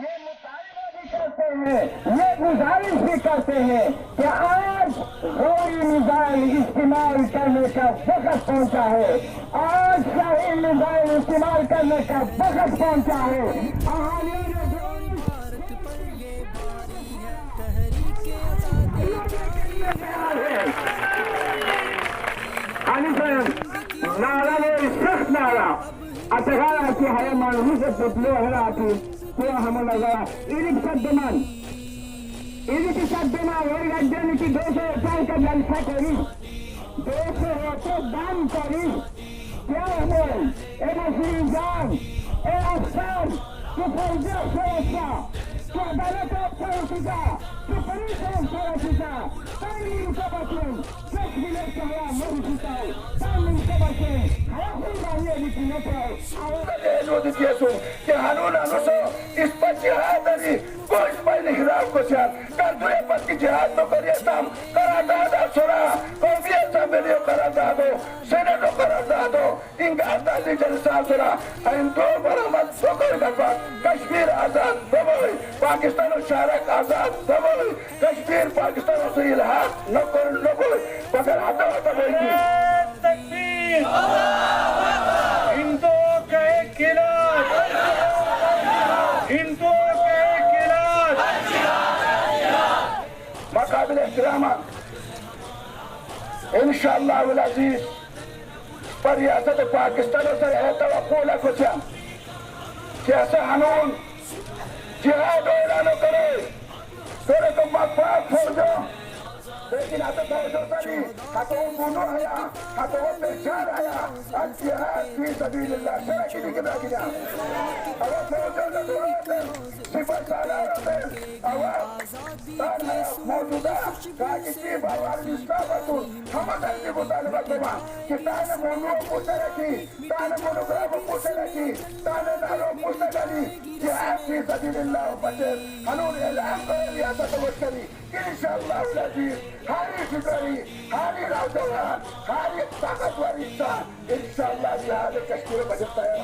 ये मुतालबा भी करते हैं, ये गुजारिश भी करते हैं कि आज गौरी मिसाइल इस्तेमाल करने का वक्त पहुंचा है, आज शाही मिसाइल इस्तेमाल करने का वक्त पहुंचा है। नारा में सख्त नारा अतगारा की है मानवी से पुतले हरा की तो हम लगा इरिक सद्दमान इरिक सद्दमान और राज्य की 200 का जलसा करी 200 दान करी क्या बोल ए मसीह जान ए अफसर तो फौजी सुरक्षा तो अदालत सुरक्षा तो पुलिस सुरक्षा तालीम का बचन सच मिले कहा मुर्शिदा तालीम का बचन que Haruna no so especially coach by the Hirab Koshan, Kandure Pati Jihad no Kariatam, Karadada Sora, Confianza Melio Karadado, Senato Karadado, Ingata Legal Sasura, and Baramat Sokorgapa, Kashmir Azad, Baboi, Pakistan Sharak Azad, Baboi, Kashmir, Pakistan Silhat, Nokor Nokor, Pakarata Takbir! हिंदुओं के खिलाफ हिंदुओं के खिलाफ मकाबिल एहतराम इंशाअल्लाह वल अजीज पर रियासत पाकिस्तान से है तवक्को कुछ कि ऐसा कानून जिहाद ऐलान करे तेरे को मकफात फौजों लेकिन आता फौजों से हाथों बुनो आया हाथों बेचार आया जिहाद फी सबीलिल्लाह शरा की निकला गया अब फौजों ने दुआते सिफर साला रहते अब मौजूदा कागजी बावर निस्ताबतुल हम तक मुतालबा कमा कि ताने मोनो पूछे रखी ताने मोनोग्राफ पूछे रखी ताने नारो पूछे रखी जिहाद फी सबीलिल्लाह बचे कानून ऐलान कर रियासत मुश्तरी इंशाअल्लाह अजीज हारी फिक्री हारी नौजवान हारी ताकतवर इंसान इंशाअल्लाह जिहाद कश्मीर बचता है